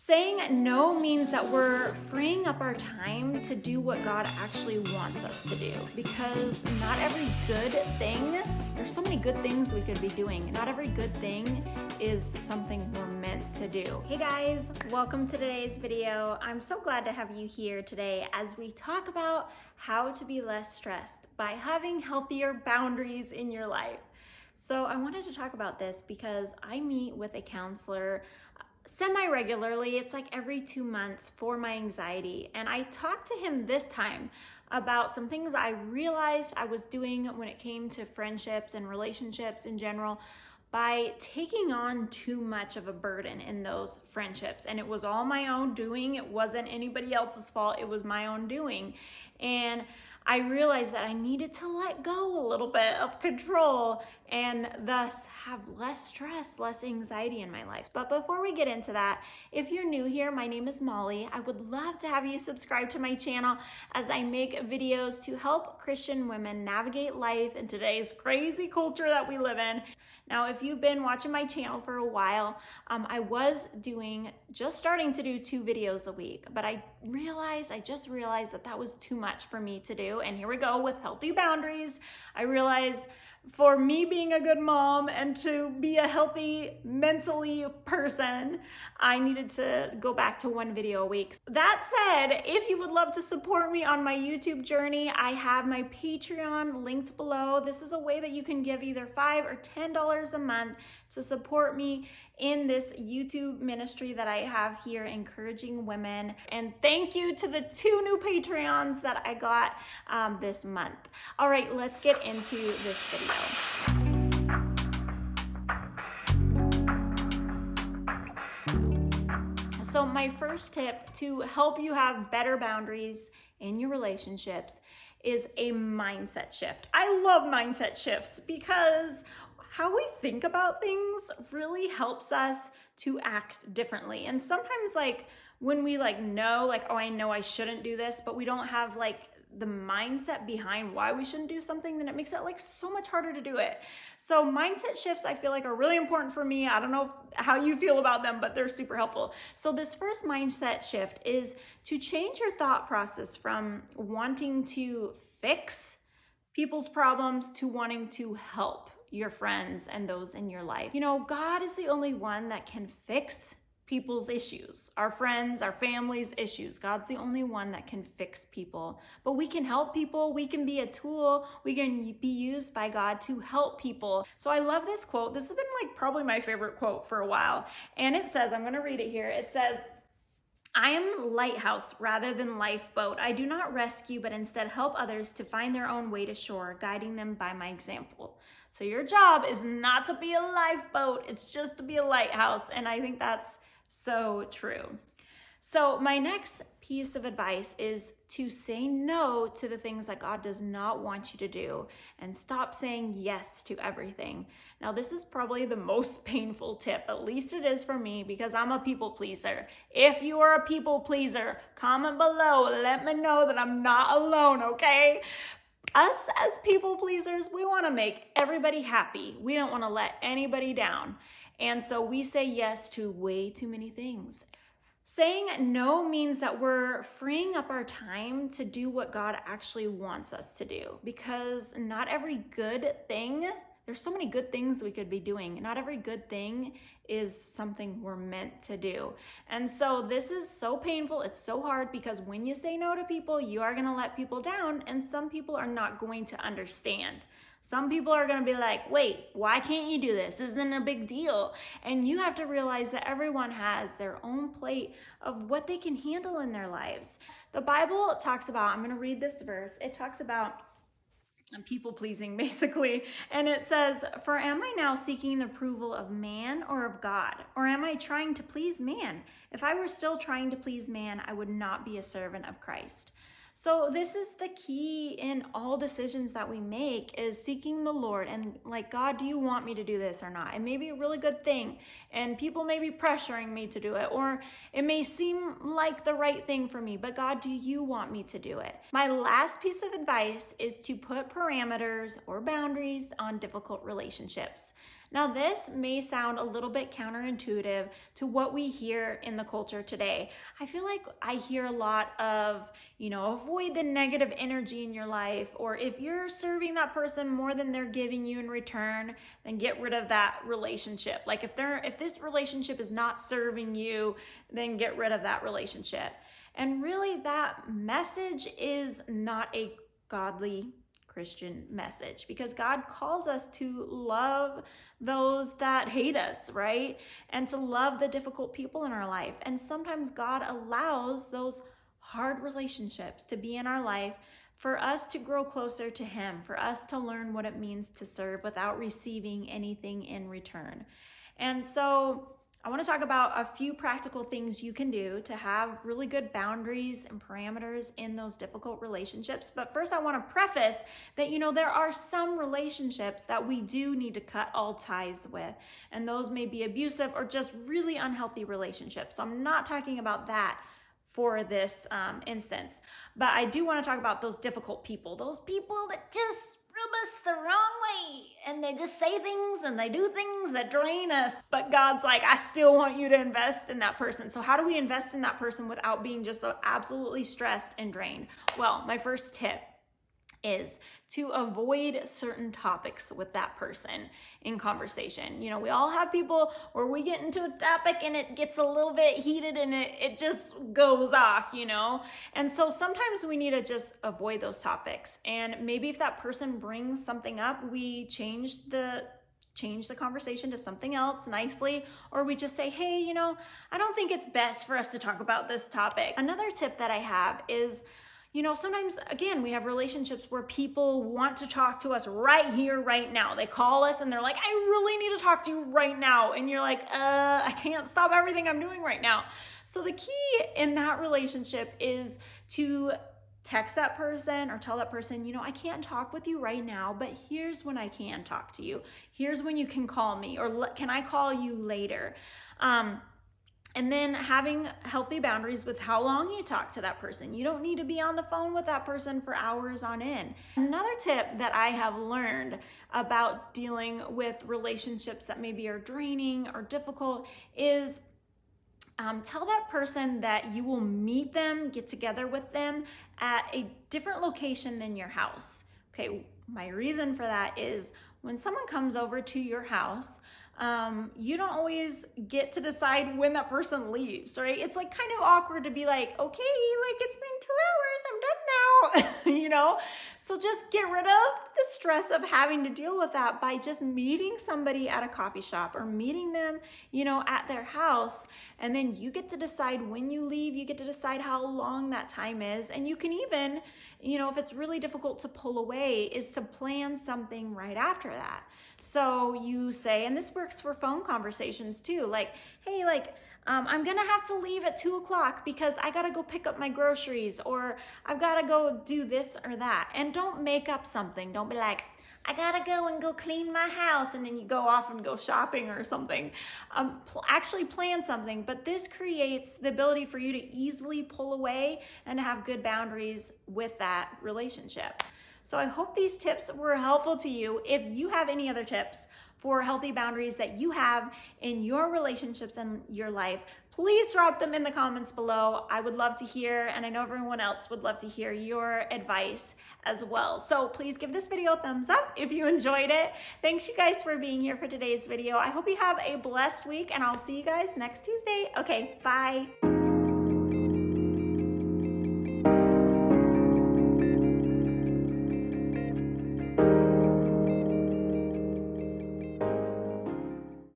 Saying no means that we're freeing up our time to do what God actually wants us to do, because not every good thing, there's so many good things we could be doing. Not every good thing is something we're meant to do. Hey guys, welcome to today's video. I'm so glad to have you here today as we talk about how to be less stressed by having healthier boundaries in your life. So I wanted to talk about this because I meet with a counselor semi-regularly. It's like every 2 months for my anxiety. And I talked to him this time about some things I realized I was doing when it came to friendships and relationships in general by taking on too much of a burden in those friendships. And it was all my own doing. It wasn't anybody else's fault. It was my own doing. And I realized that I needed to let go a little bit of control and thus have less stress, less anxiety in my life. But before we get into that, if you're new here, my name is Molly. I would love to have you subscribe to my channel as I make videos to help Christian women navigate life in today's crazy culture that we live in. Now, if you've been watching my channel for a while, I was just starting to do 2 videos a week, but I just realized that was too much for me to do. And here we go with healthy boundaries. I realized for me being a good mom and to be a healthy mentally person, I needed to go back to 1 video a week. That said, if you would love to support me on my YouTube journey, I have my Patreon linked below. This is a way that you can give either $5 or $10 a month to support me in this YouTube ministry that I have here, encouraging women. And thank you to the 2 new Patreons that I got this month. All right, let's get into this video. So my first tip to help you have better boundaries in your relationships is a mindset shift. I love mindset shifts because how we think about things really helps us to act differently. And sometimes when we know, oh, I know I shouldn't do this, but we don't have the mindset behind why we shouldn't do something, then it makes it so much harder to do it. So mindset shifts I feel are really important for me. I don't know how you feel about them, but they're super helpful. So this first mindset shift is to change your thought process from wanting to fix people's problems to wanting to help your friends and those in your life. You know, God is the only one that can fix people's issues, our friends, our family's issues. God's the only one that can fix people, but we can help people. We can be a tool. We can be used by God to help people. So I love this quote. This has been probably my favorite quote for a while. And it says, I'm going to read it here. It says, I am lighthouse rather than lifeboat. I do not rescue, but instead help others to find their own way to shore, guiding them by my example. So your job is not to be a lifeboat. It's just to be a lighthouse. And I think that's so true. So my next piece of advice is to say no to the things that God does not want you to do and stop saying yes to everything. Now, this is probably the most painful tip, at least it is for me, because I'm a people pleaser. If you are a people pleaser, comment below. Let me know that I'm not alone, okay? Us as people pleasers, we want to make everybody happy. We don't want to let anybody down. And so we say yes to way too many things. Saying no means that we're freeing up our time to do what God actually wants us to do, because not every good thing, there's so many good things we could be doing. Not every good thing is something we're meant to do. And so this is so painful. It's so hard because when you say no to people, you are going to let people down, and some people are not going to understand. Some people are going to be like, wait, why can't you do this? This isn't a big deal. And you have to realize that everyone has their own plate of what they can handle in their lives. The Bible talks about, I'm going to read this verse. It talks about people pleasing basically. And it says, for am I now seeking the approval of man or of God? Or am I trying to please man? If I were still trying to please man, I would not be a servant of Christ. So this is the key in all decisions that we make, is seeking the Lord and God, do you want me to do this or not? It may be a really good thing and people may be pressuring me to do it, or it may seem like the right thing for me, but God, do you want me to do it? My last piece of advice is to put parameters or boundaries on difficult relationships. Now, this may sound a little bit counterintuitive to what we hear in the culture today. I feel like I hear a lot of, avoid the negative energy in your life, or if you're serving that person more than they're giving you in return, then get rid of that relationship. Like if this relationship is not serving you, then get rid of that relationship. And really, that message is not a godly Christian message, because God calls us to love those that hate us, right? And to love the difficult people in our life. And sometimes God allows those hard relationships to be in our life for us to grow closer to Him, for us to learn what it means to serve without receiving anything in return. And so I want to talk about a few practical things you can do to have really good boundaries and parameters in those difficult relationships. But first, I want to preface that, there are some relationships that we do need to cut all ties with. And those may be abusive or just really unhealthy relationships. So I'm not talking about that for this instance. But I do want to talk about those difficult people, those people that just rub us the wrong way, and they just say things and they do things that drain us. But God's like, I still want you to invest in that person. So how do we invest in that person without being just so absolutely stressed and drained? Well, my first tip is to avoid certain topics with that person in conversation. We all have people where we get into a topic and it gets a little bit heated and it just goes off, And so sometimes we need to just avoid those topics. And maybe if that person brings something up, we change the conversation to something else nicely, or we just say, hey, I don't think it's best for us to talk about this topic. Another tip that I have is, sometimes, again, we have relationships where people want to talk to us right here, right now. They call us and they're like, I really need to talk to you right now. And you're like, I can't stop everything I'm doing right now. So the key in that relationship is to text that person or tell that person, I can't talk with you right now, but here's when I can talk to you. Here's when you can call me, or can I call you later? And then having healthy boundaries with how long you talk to that person. You don't need to be on the phone with that person for hours on end. Another tip that I have learned about dealing with relationships that maybe are draining or difficult is tell that person that you will meet them, get together with them at a different location than your house. Okay, my reason for that is when someone comes over to your house, you don't always get to decide when that person leaves, right? It's like kind of awkward to be like, okay, like it's been 2 hours, I'm done now, So just get rid of the stress of having to deal with that by just meeting somebody at a coffee shop or meeting them, at their house. And then you get to decide when you leave, you get to decide how long that time is. And you can even, if it's really difficult to pull away, is to plan something right after that. So you say, and this works for phone conversations too, like, hey, I'm gonna have to leave at 2:00 because I gotta go pick up my groceries, or I've gotta go do this or that. And don't make up something. Don't be like, I gotta go clean my house, and then you go off and go shopping or something. Actually plan something, but this creates the ability for you to easily pull away and to have good boundaries with that relationship. So I hope these tips were helpful to you. If you have any other tips for healthy boundaries that you have in your relationships and your life, please drop them in the comments below. I would love to hear, and I know everyone else would love to hear your advice as well. So please give this video a thumbs up if you enjoyed it. Thanks you guys for being here for today's video. I hope you have a blessed week, and I'll see you guys next Tuesday. Okay, bye.